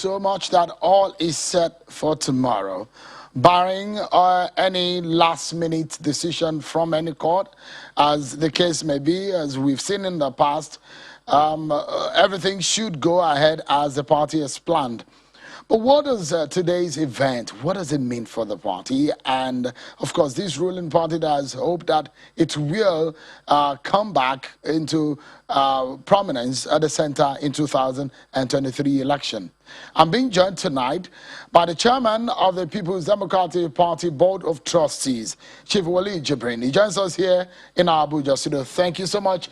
so much that all is set for tomorrow, barring any last-minute decision from any court, as the case may be, as we've seen in the past. Everything should go ahead as the party has planned. But what does today's event, what does it mean for the party? And, of course, this ruling party does hope that it will come back into prominence at the center in 2023 election. I'm being joined tonight by the chairman of the People's Democratic Party Board of Trustees, Chief Walid Jibrin. He joins us here in our Abuja studio. Thank you so much,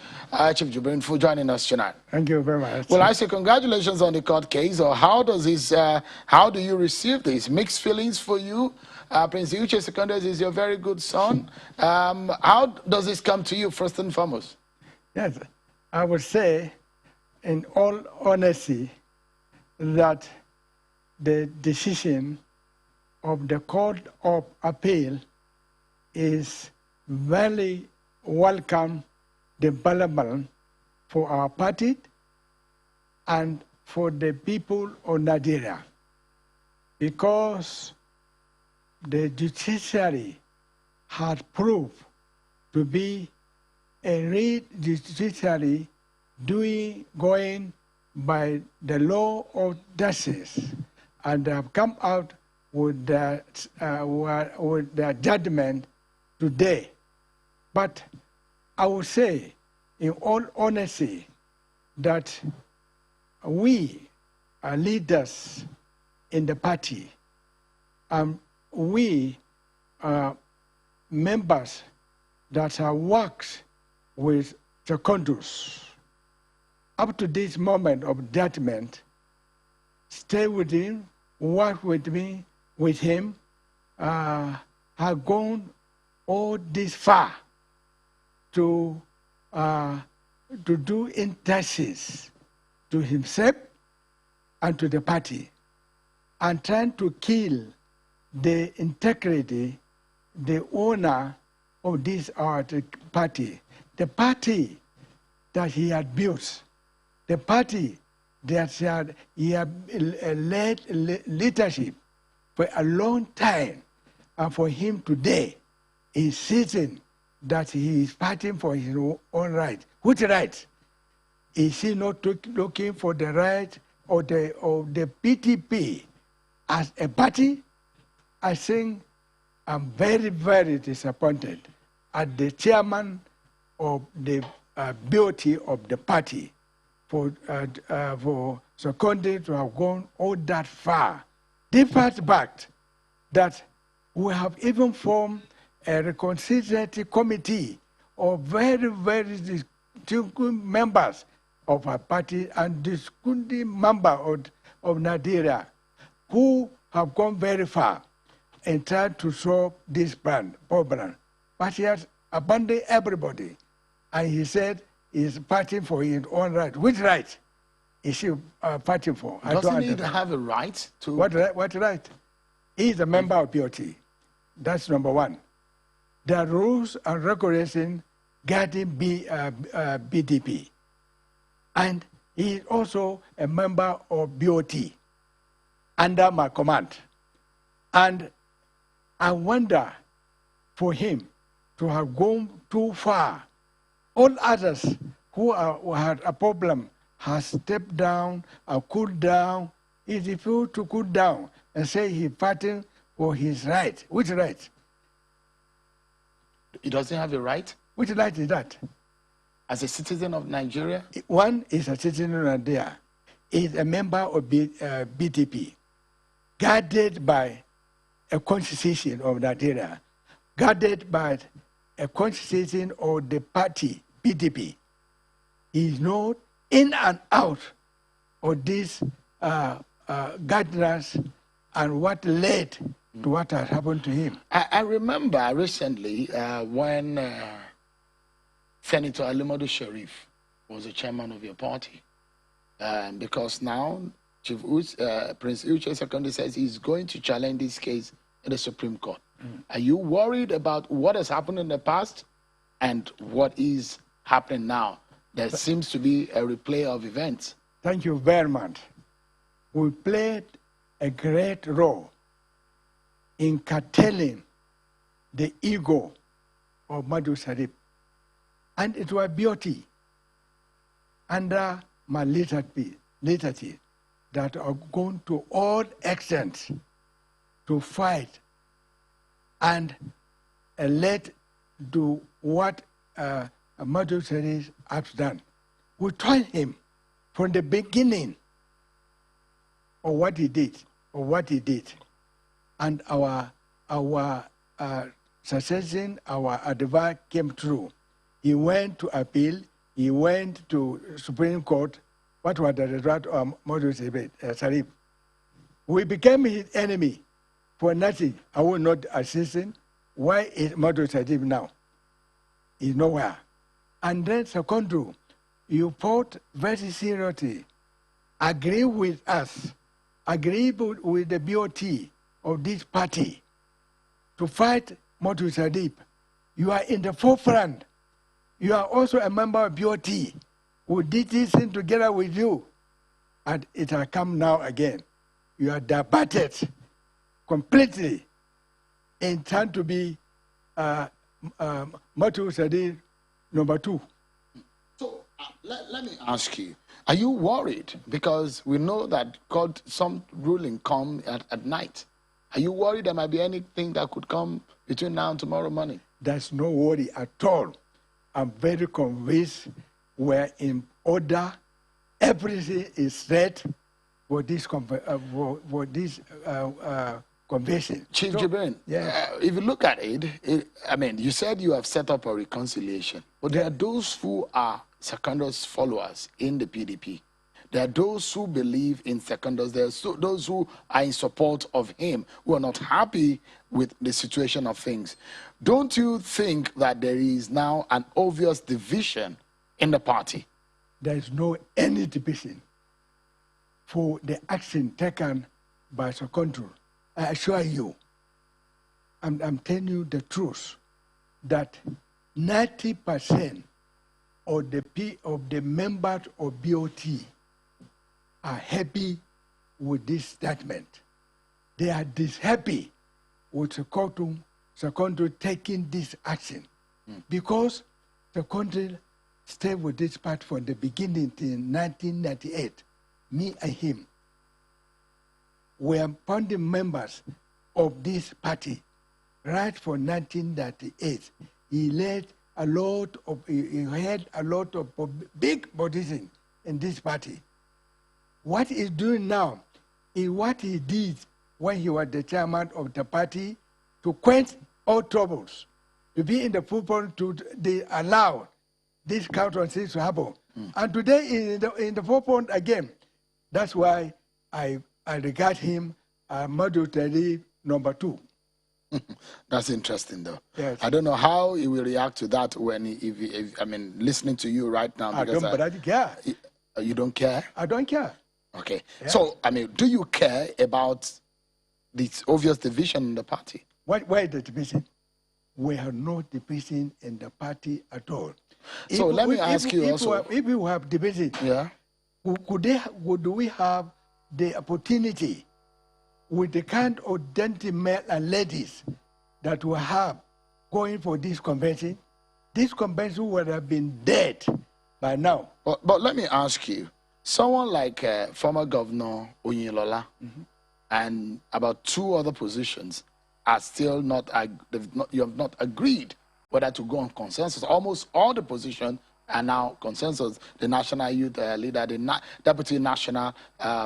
Chief Jibrin, for joining us tonight. Thank you very much. Well, I say congratulations on the court case. Or how does this? How do you receive this? Mixed feelings for you. Prince Uche Secondus is your very good son. How does this come to you, first and foremost? Yes, I would say, in all honesty, that the decision of the Court of Appeal is very welcome development for our party and for the people of Nigeria, because the judiciary had proved to be a real judiciary going by the law of justice, and have come out with the judgment today. But I would say, in all honesty, that we are leaders in the party, and we are members that have worked with Secondus up to this moment of judgment, stay with him, work with me, with him, have gone all this far to do injustice to himself and to the party, and trying to kill the integrity, the owner of this party, the party that he had built, the party that he had led leadership for a long time, and for him today, insisting that he is fighting for his own right. Which right? Is he not looking for the right of the PDP as a party? I think I'm very, very disappointed at the chairman of the beauty of the party for Secondus to have gone all that far. Despite the fact that we have even formed a reconciliatory committee of very, very distinguished members of our party and distinguished members of Nigeria who have gone very far in trying to solve this problem. But he has abandoned everybody. And he said he's fighting for his own right. Which right is he fighting for? Doesn't he have a right to... What right? He's a member of BOT. That's number one. There are rules and regulations guiding PDP. And he is also a member of BOT under my command. And I wonder for him to have gone too far. All others who had a problem have stepped down or cooled down. He refused to cool down and say he's fighting for his right. Which right? He doesn't have a right? Which right is that? As a citizen of Nigeria? One is a citizen of Nigeria. He's a member of PDP, guided by a constitution of Nigeria, guided by a constitution of the party, PDP. He is not in and out of these guidelines and what led to what has happened to him. I remember recently when Senator Alimadu Sharif was the chairman of your party, because now Prince Uche Secondus says he's going to challenge this case in the Supreme Court. Are you worried about what has happened in the past and what is happening now? There seems to be a replay of events. Thank you very much. we played a great role in curtailing the ego of Madu Sharif. And it was beauty under my liturgy that are going to all extents to fight and let do what Madu Sharif has done. We told him from the beginning of what he did, and our suggestion, our advice came true. He went to appeal. He went to Supreme Court. What was the result of Madu Sharif? We became his enemy for nothing. I will not assist him. Why is Madu Sharif now? He's nowhere. And then Secondus, you fought very seriously. Agree with us. Agree with the BOT of this party to fight Madu Sharif. You are in the forefront. You are also a member of BOT who did this thing together with you. And it has come now again. You are debated completely in trying to be Madu Sharif number 2. So let me ask you, are you worried? Because we know that some ruling come at night. Are you worried there might be anything that could come between now and tomorrow morning? There's no worry at all. I'm very convinced we're in order. Everything is set for this convention. Chief Jibrin, if you look at it, I mean, you said you have set up a reconciliation, but there are those who are Secondus followers in the PDP. There are those who believe in Secondus. There are those who are in support of him, who are not happy with the situation of things. Don't you think that there is now an obvious division in the party? There is no any division for the action taken by Secondus. I assure you, I'm telling you the truth, that 90% of the members of BOT are happy with this statement. They are dishappy with Secondus taking this action because Secondus stayed with this party from the beginning in 1998. Me and him were founding members of this party right from 1998. He had a lot of big positions in this party. What he's doing now is what he did when he was the chairman of the party, to quench all troubles, to be in the forefront, to allow this kind of things to happen. And today in the forefront again. That's why I regard him Madu Sharif number 2. That's interesting, though. Yes. I don't know how he will react to that when I mean, listening to you right now. I don't care. You don't care? I don't care. Okay. Yeah. So, I mean, do you care about this obvious division in the party? Why is the division? We have no division in the party at all. So let me ask you also. If we have division, would we have the opportunity with the kind of gentlemen and ladies that we have going for this convention? This convention would have been dead by now. But let me ask you, someone like former Governor Oyinlola and about 2 other positions are still you have not agreed whether to go on consensus. Almost all the positions are now consensus. The National Youth Leader, the Deputy National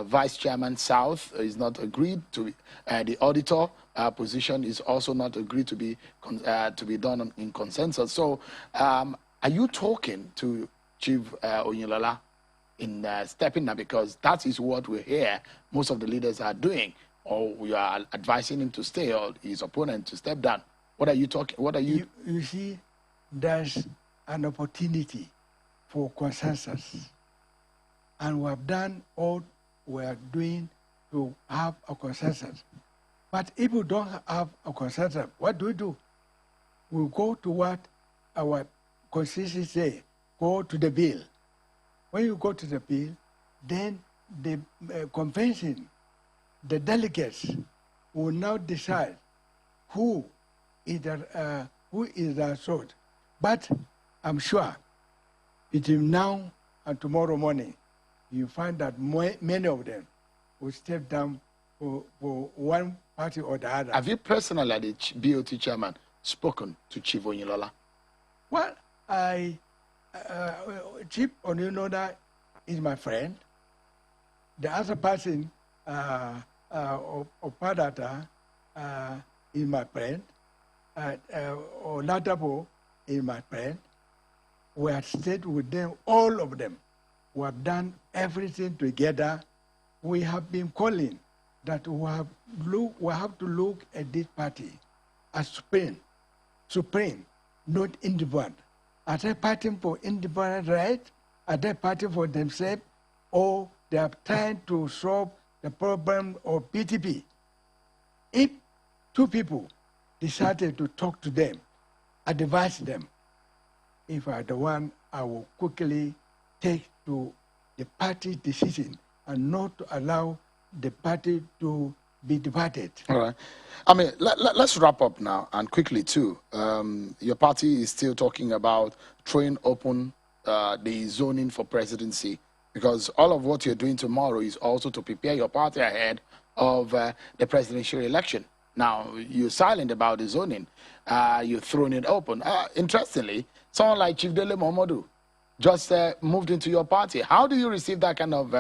Vice Chairman South is not agreed to. The auditor position is also not agreed to be done in consensus. So, are you talking to Chief Oyinlola in stepping down, because that is what we hear most of the leaders are doing, or we are advising him to stay or his opponent to step down? What are you talking? What are you? You see, there's an opportunity for consensus, and we have done all we are doing to have a consensus. But if we don't have a consensus, what do? We go to what our constitution say. Go to the bill. When you go to the bill, then the convention, the delegates will now decide who is the sort. But I'm sure between now and tomorrow morning, you find that many of them will step down for one party or the other. Have you personally, the BOT chairman, spoken to Chief Oyinlola? Well, Chief Oyinlola is my friend. The other person, Opadata, is my friend. Oladapo is my friend. We have stayed with them, all of them. We have done everything together. We have been calling that we have to look at this party as supreme, not independent. Are they fighting for independent right? Are they fighting for themselves? Or they are trying to solve the problem of PDP? If two people decided to talk to them, advise them, if I the one, I will quickly take to the party decision and not to allow the party to be divided. All right. I mean, let's wrap up now and quickly too. Your party is still talking about throwing open the zoning for presidency, because all of what you're doing tomorrow is also to prepare your party ahead of the presidential election. Now, you're silent about the zoning. You're throwing it open. Interestingly, someone like Chief Dele Momodu just moved into your party. How do you receive that kind of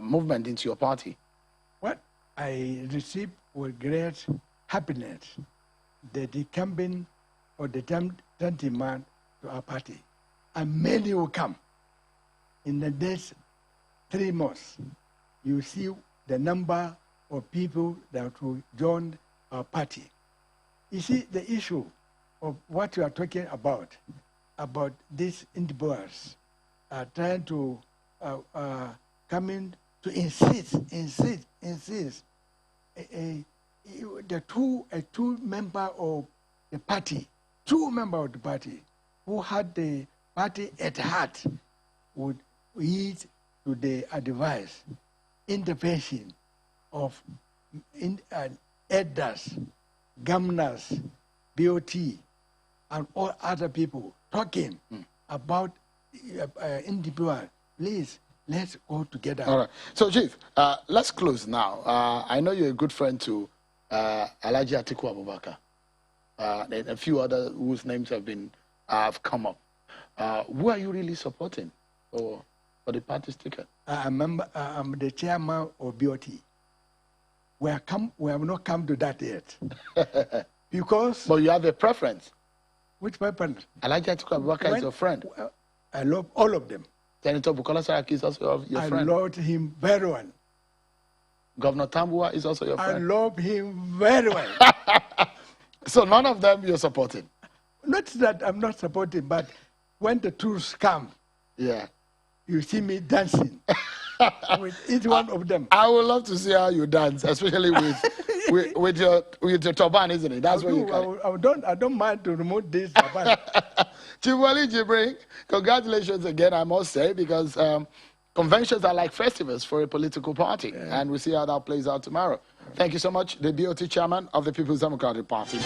movement into your party? What I received with great happiness that the campaign or the gentleman to our party, and many will come. In the next 3 months, you see the number of people that will join our party. You see, the issue of what you are talking about these individuals trying to come in to insist. The two member of the party, who had the party at heart would heed to the advice, intervention of elders, governors, BOT, and all other people talking about individual. Please, let's go together. All right. So, Chief, let's close now. I know you're a good friend to Alhaji Atiku Abubakar, and a few others whose names have come up. Who are you really supporting for the party's ticket? I'm the chairman of BOT. We have not come to that yet. Because... But you have a preference. Which preference? Alhaji Atiku Abubakar is your friend. I love all of them. Senator Bukola Saraki is also your friend. I love him very well. Governor Tambuwa is also your friend. I love him very well. So none of them you're supporting? Not that I'm not supporting, but when the tools come, yeah, you see me dancing with each one of them. I would love to see how you dance, especially with your turban, isn't it? That's what you call it. I don't mind to remove this turban. Chief Walid Jibrin, congratulations again, I must say, because conventions are like festivals for a political party, and we'll see how that plays out tomorrow. Thank you so much, the BOT chairman of the People's Democratic Party.